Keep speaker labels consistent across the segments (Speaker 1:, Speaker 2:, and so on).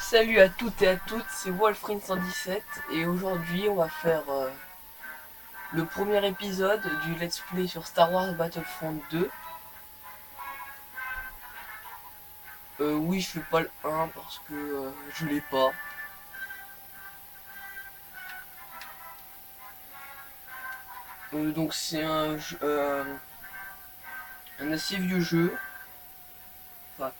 Speaker 1: Salut à toutes et à toutes, c'est Wolfrin117 et aujourd'hui on va faire le premier épisode du let's play sur Star Wars Battlefront 2. Oui, je fais pas le 1 parce que je l'ai pas. Donc c'est un assez vieux jeu. Enfin,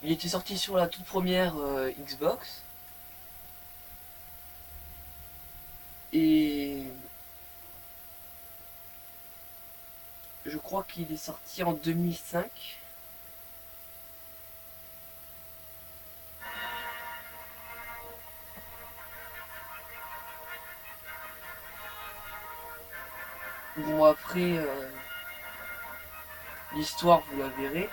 Speaker 1: il était sorti sur la toute première Xbox. Et je crois qu'il est sorti en 2005. Bon après, l'histoire vous la verrez.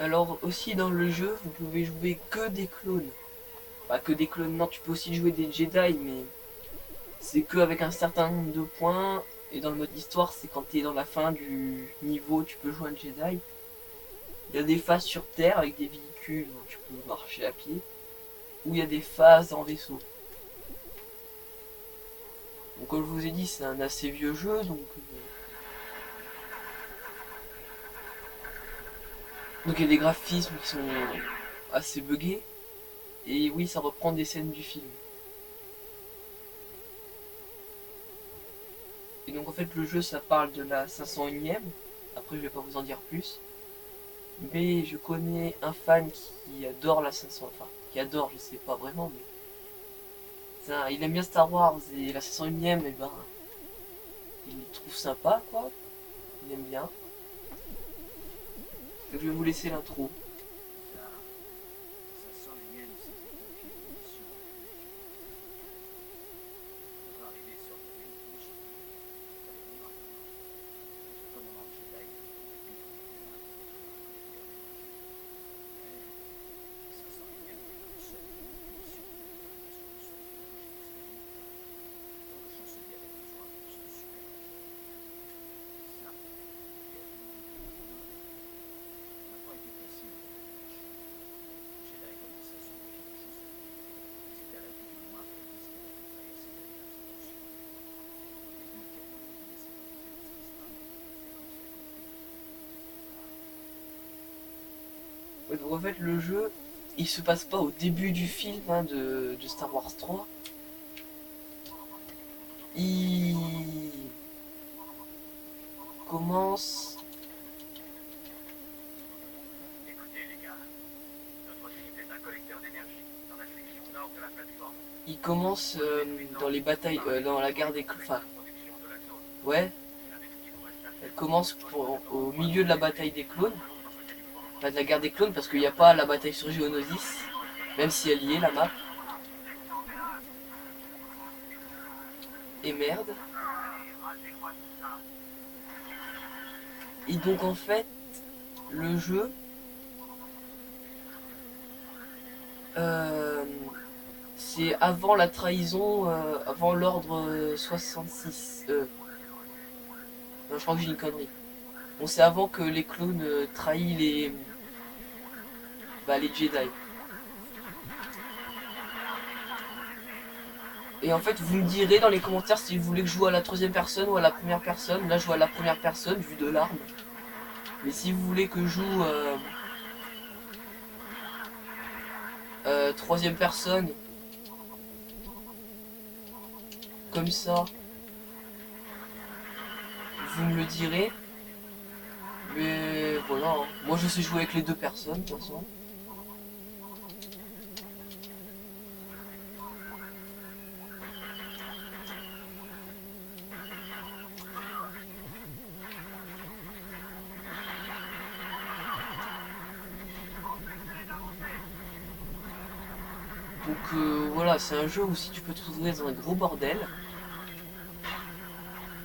Speaker 1: Alors aussi dans le jeu, vous pouvez jouer que des clones. Pas que des clones, non, tu peux aussi jouer des Jedi, mais c'est que avec un certain nombre de points. Et dans le mode histoire, c'est quand t'es dans la fin du niveau, tu peux jouer un Jedi. Il y a des phases sur Terre avec des véhicules où tu peux marcher à pied. Ou il y a des phases en vaisseau. Donc comme je vous ai dit, c'est un assez vieux jeu, donc il y a des graphismes qui sont assez buggés. Et oui, ça reprend des scènes du film. Et donc en fait le jeu ça parle de la 501ème. Après je vais pas vous en dire plus. Mais je connais un fan qui adore la 500, enfin qui adore, je sais pas vraiment, mais ça, il aime bien Star Wars et la 501ème, et ben il trouve sympa quoi, il aime bien. Donc je vais vous laisser l'intro. Ouais, donc en fait le jeu il se passe pas au début du film hein, de Star Wars 3. Il commence. Il commence dans les batailles, dans la guerre des clones. Enfin, ouais, elle commence au milieu de la bataille des clones. Enfin, de la guerre des clones, parce qu'il n'y a pas la bataille sur Geonosis, même si elle y est, la map. Et merde. Et donc en fait, le jeu. Euh, c'est avant la trahison, avant l'ordre 66. Non, je crois que j'ai une connerie. Bon, c'est avant que les clones trahissent les Jedi. Et en fait, vous me direz dans les commentaires si vous voulez que je joue à la troisième personne ou à la première personne. Là, je joue à la première personne, vu de l'arme. Mais si vous voulez que je joue troisième personne. Comme ça. Vous me le direz. Mais voilà. Moi je sais jouer avec les deux personnes de toute façon. Donc voilà, c'est un jeu où si tu peux te retrouver dans un gros bordel.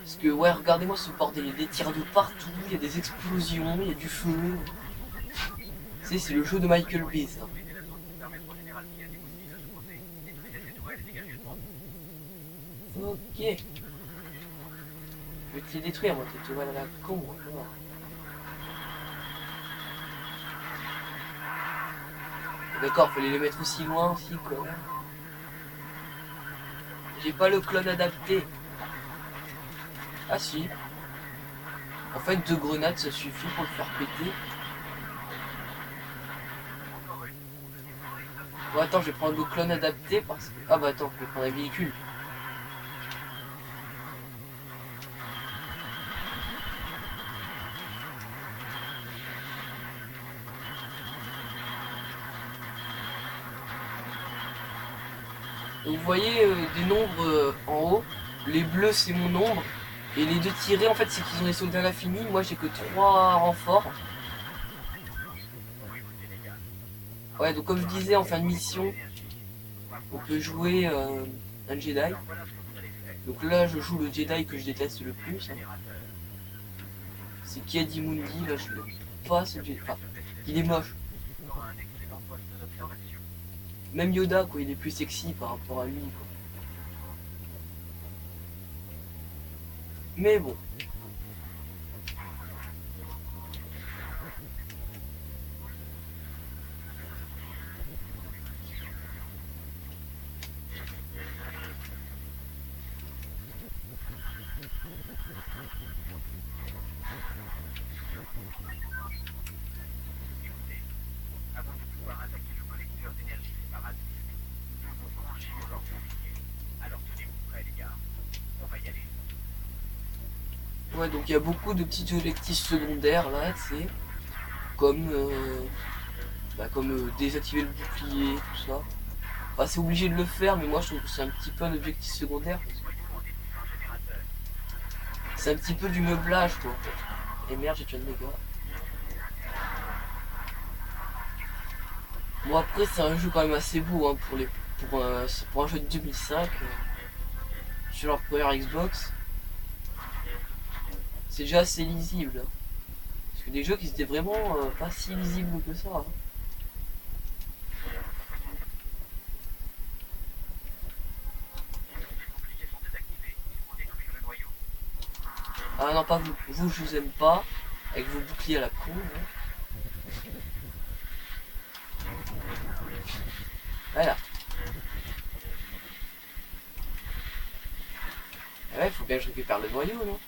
Speaker 1: Parce que ouais, regardez-moi ce bordel, il y a des tirs de partout, il y a des explosions, il y a du feu. Tu sais, c'est le jeu de Michael Bay ça. Ok. Je vais te les détruire moi, t'es mal à la con. Moi. D'accord, fallait les mettre aussi loin aussi quoi. J'ai pas le clone adapté. Ah si. En fait, 2 grenades ça suffit pour le faire péter. Bon attends, je vais prendre le clone adapté parce que... Ah bah attends, je vais prendre un véhicule. Donc, vous voyez des nombres en haut. Les bleus c'est mon nombre. Et les deux tirés en fait c'est qu'ils ont des soldats à l'infini. Moi j'ai que 3 renforts. Ouais, donc comme je disais en fin de mission, on peut jouer un Jedi. Donc là je joue le Jedi que je déteste le plus. C'est Ki-Adi-Mundi, là je l'aime pas ce Jedi. Enfin, il est moche. Même Yoda quoi, il est plus sexy par rapport à lui quoi. Mais bon. Ouais, donc il y a beaucoup de petits objectifs secondaires là, tu sais, comme, désactiver le bouclier, tout ça. Enfin, c'est obligé de le faire, mais moi je trouve que c'est un petit peu un objectif secondaire. C'est un petit peu du meublage quoi. Et merde, j'ai tué un de mes gars. Bon après c'est un jeu quand même assez beau hein, pour un jeu de 2005 sur leur première Xbox. C'est déjà assez lisible. Hein. Parce que des jeux qui étaient vraiment pas si lisibles que ça. Hein. Ah non pas vous, vous je vous aime pas, avec vos boucliers à la con. Hein. Voilà. Ah ouais, faut bien que je récupère le noyau, non?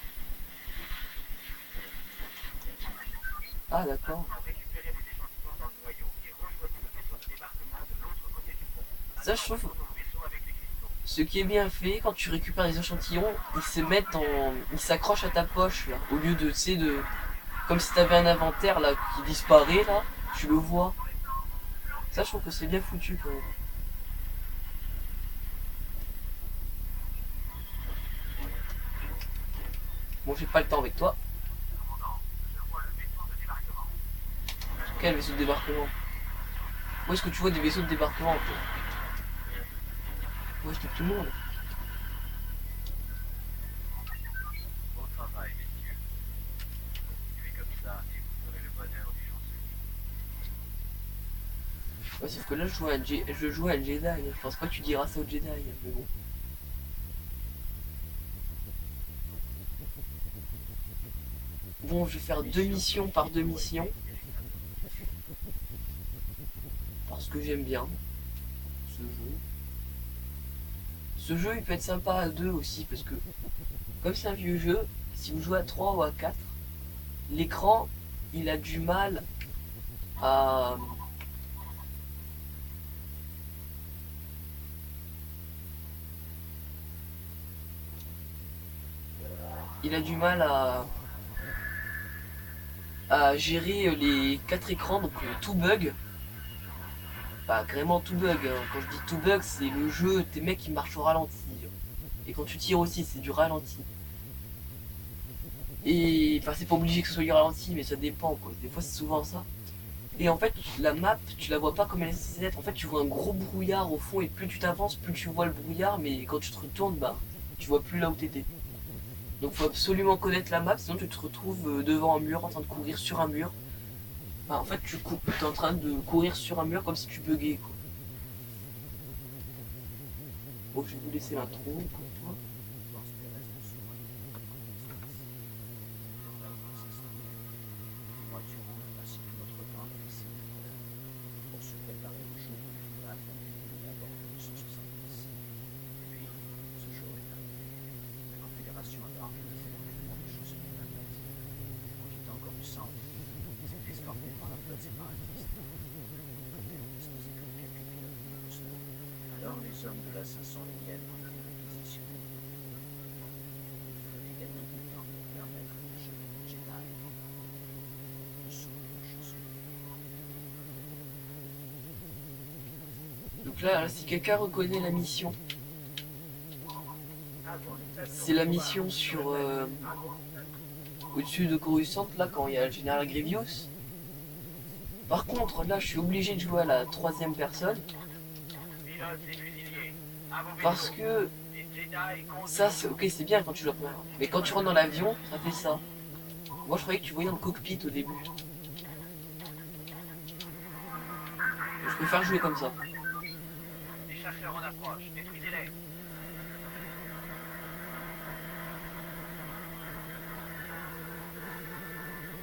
Speaker 1: Ah d'accord. Ça je trouve, ce qui est bien fait, quand tu récupères les échantillons, ils se mettent en... Ils s'accrochent à ta poche là. Au lieu de, tu sais, de... Comme si t'avais un inventaire là qui disparaît là, tu le vois. Ça je trouve que c'est bien foutu quand même. Bon j'ai pas le temps avec toi. Quel vaisseau de débarquement? Où est-ce que tu vois des vaisseaux de débarquement toi? Moi je dis tout le monde. Ouais, sauf que là je joue à un Jedi. Je pense pas que tu diras ça au Jedi, mais bon. Bon, je vais faire 2 missions par 2 missions. Parce que j'aime bien ce jeu. Ce jeu il peut être sympa à 2 aussi parce que comme c'est un vieux jeu, si vous jouez à 3 ou à 4, l'écran il a du mal à il a du mal à gérer les 4 écrans, donc tout bug. Pas vraiment tout bug, hein. Quand je dis tout bug, c'est le jeu, tes mecs qui marchent au ralenti. Et quand tu tires aussi, c'est du ralenti. Et enfin, c'est pas obligé que ce soit du ralenti, mais ça dépend quoi. Des fois, c'est souvent ça. Et en fait, la map, tu la vois pas comme elle est censée être. En fait, tu vois un gros brouillard au fond, et plus tu t'avances, plus tu vois le brouillard, mais quand tu te retournes, bah, tu vois plus là où t'étais. Donc, faut absolument connaître la map, sinon tu te retrouves devant un mur en train de courir sur un mur. Bah, en fait, t'es en train de courir sur un mur comme si tu buguais quoi. Bon, je vais vous laisser l'intro pour toi.
Speaker 2: Alors les hommes de la 500 unième ont été réquisitionnés. Il fallait gagner du temps pour permettre aux jeunes Jedi de sauver leur chanson.
Speaker 1: Donc là, si quelqu'un reconnaît la mission, c'est la mission sur au-dessus de Coruscant, là, quand il y a le général Grievous. Par contre, là, je suis obligé de jouer à la 3e personne. Parce que ça, c'est ok, c'est bien quand tu joues à la première. Mais quand tu rentres dans l'avion, ça fait ça. Moi, je croyais que tu voyais dans le cockpit au début. Je préfère jouer comme ça.
Speaker 2: Les chasseurs en approche, détruisez-les.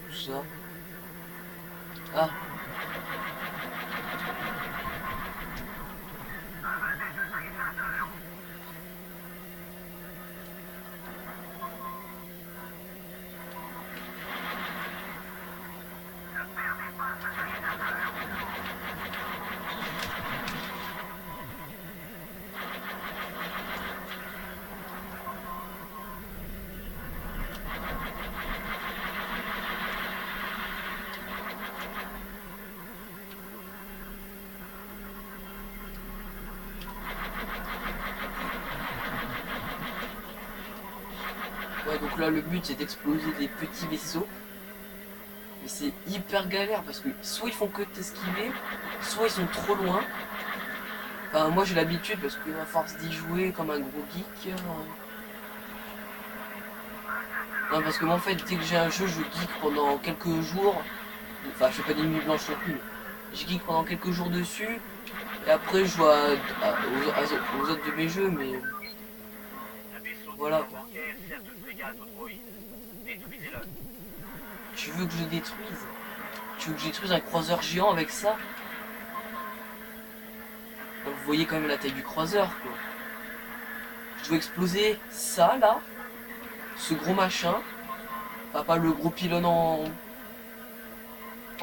Speaker 1: Tout ça. Ah. Ouais, donc là, le but, c'est d'exploser des petits vaisseaux. Mais c'est hyper galère parce que soit ils font que t'esquiver, soit ils sont trop loin. Enfin, moi j'ai l'habitude parce que à force d'y jouer comme un gros geek. Non, parce que moi en fait, dès que j'ai un jeu, je geek pendant quelques jours. Enfin, je fais pas des nuits blanches non plus. Je geek pendant quelques jours dessus. Et après, je joue aux autres de mes jeux, mais voilà. Tu veux que je détruise? Tu veux que je détruise un croiseur géant avec ça? Vous voyez quand même la taille du croiseur, quoi. Je dois exploser ça, là. Ce gros machin. Enfin, pas le gros pylône en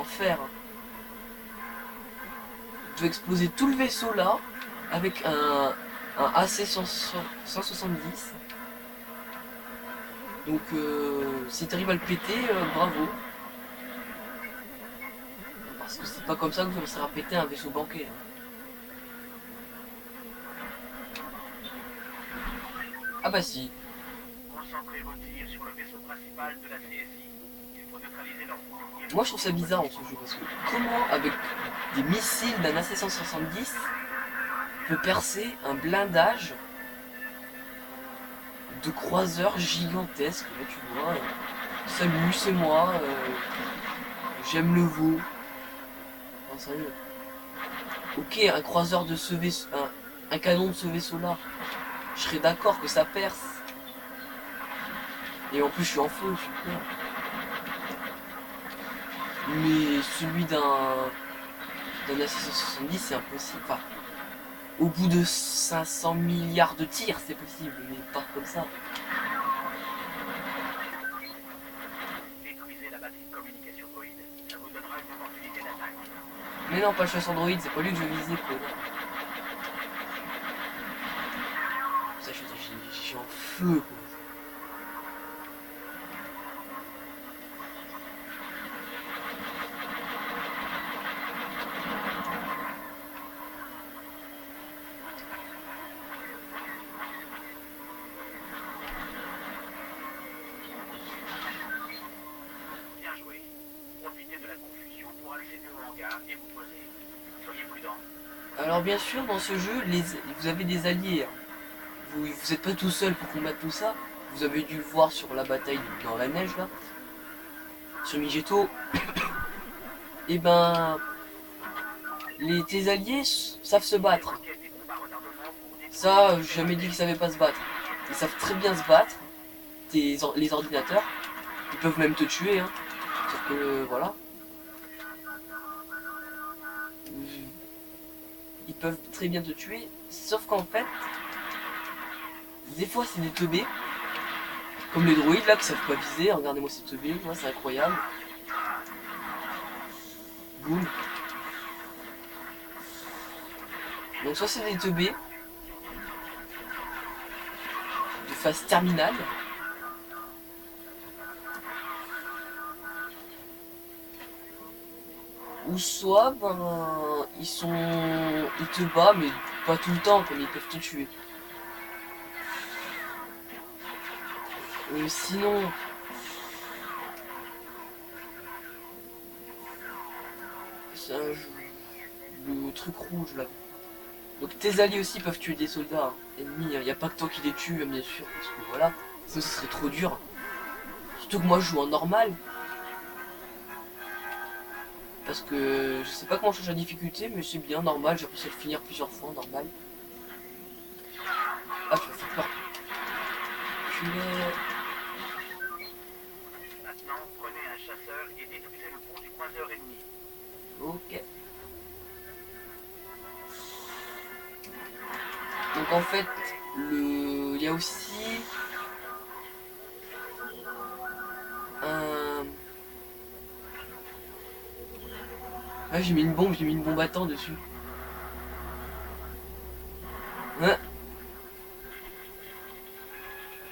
Speaker 1: fer. Je dois exploser tout le vaisseau, là. Avec un AC 170. Donc, si t'arrives à le péter, bravo. Parce que c'est pas comme ça que ça sera péter un vaisseau banquet. Ah bah si.
Speaker 2: Concentrez vos tirs sur le vaisseau principal de la CSI. Il faut neutraliser leur bouclier.
Speaker 1: Moi je trouve ça bizarre en ce jeu parce que comment avec des missiles d'un AC-170 peut percer un blindage de croiseurs gigantesques. Là tu vois, salut c'est moi, j'aime le veau. Oh, sérieux. Ok, un croiseur de ce vaisseau, un canon de ce vaisseau là, je serais d'accord que ça perce. Et en plus je suis en feu, super. Mais celui d'un AC-170 c'est impossible. Enfin, au bout de 500 milliards de tirs c'est possible, mais pas comme ça.
Speaker 2: Détruisez la batterie de communication droïde. Ça vous donnera une opportunité d'attaque.
Speaker 1: Mais non, pas le chasseur droïde, c'est pas lui que je visais, quoi. Ça, j'ai en feu, quoi.
Speaker 2: profiter de la confusion pour accéder au hangar et vous poser. Soyez prudents.
Speaker 1: Alors bien sûr, dans ce jeu, vous avez des alliés. Hein. Vous n'êtes pas tout seul pour combattre tout ça. Vous avez dû le voir sur la bataille dans la neige là. Sur Migeto. Et ben... tes alliés savent se battre. Ça, j'ai jamais dit qu'ils savaient pas se battre. Ils savent très bien se battre. Les ordinateurs. Ils peuvent même te tuer. Hein. Sauf que, voilà. Ils peuvent très bien te tuer. Sauf qu'en fait, des fois c'est des teubés. Comme les droïdes là qui savent pas viser. Regardez-moi ces teubés. C'est incroyable. Boum. Donc soit c'est des teubés de phase terminale, ou soit ben ils te battent mais pas tout le temps comme ils peuvent te tuer. Sinon c'est un jeu, le truc rouge là. Donc tes alliés aussi peuvent tuer des soldats ennemis, il n'y a pas que toi qui les tue bien sûr, parce que voilà, sinon ce serait trop dur. Surtout que moi je joue en normal. Parce que je sais pas comment changer la difficulté, mais c'est bien, normal, j'ai réussi à le finir plusieurs fois en normal. Ah, tu vas faire peur.
Speaker 2: Maintenant, prenez un chasseur et détruisez le pont du croiseur ennemi.
Speaker 1: Ok. Donc en fait, il y a aussi un... Ah, j'ai mis une bombe à temps dessus. Hein.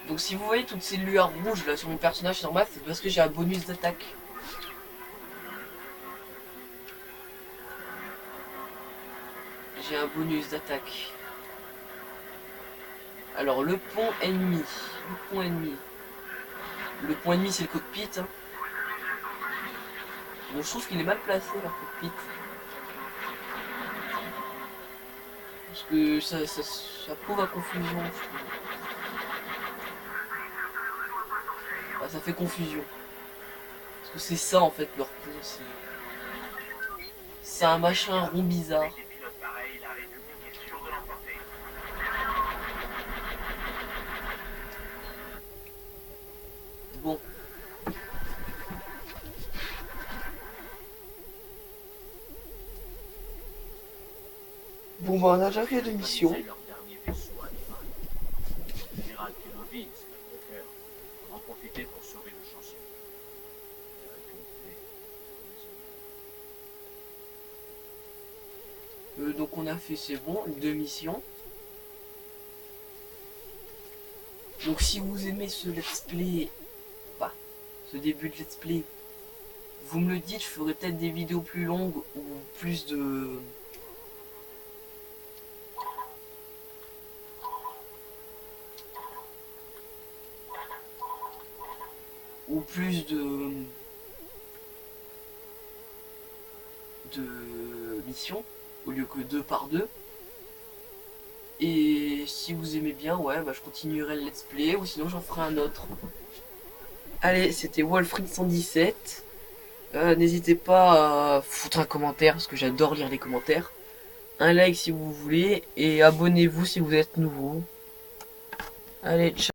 Speaker 1: Donc si vous voyez toutes ces lueurs rouges là sur mon personnage normal, c'est parce que j'ai un bonus d'attaque. J'ai un bonus d'attaque. Alors le pont ennemi. Le pont ennemi c'est le cockpit. Hein. Bon, je trouve qu'il est mal placé leur cockpit. Parce que ça prouve à confusion. Ah, ça fait confusion. Parce que c'est ça en fait leur pont. C'est un machin rond bizarre. Bon. Bon, bah on a déjà fait 2 missions. Donc on a fait, c'est bon, 2 missions. Donc si vous aimez ce let's play, bah, ce début de let's play, vous me le dites, je ferai peut-être des vidéos plus longues ou plus de... ou plus de missions au lieu que 2 par 2. Et si vous aimez bien, ouais, bah je continuerai le let's play ou sinon j'en ferai un autre. Allez, c'était Wolfried 117. N'hésitez pas à foutre un commentaire parce que j'adore lire les commentaires. Un like si vous voulez et abonnez-vous si vous êtes nouveau. Allez, ciao.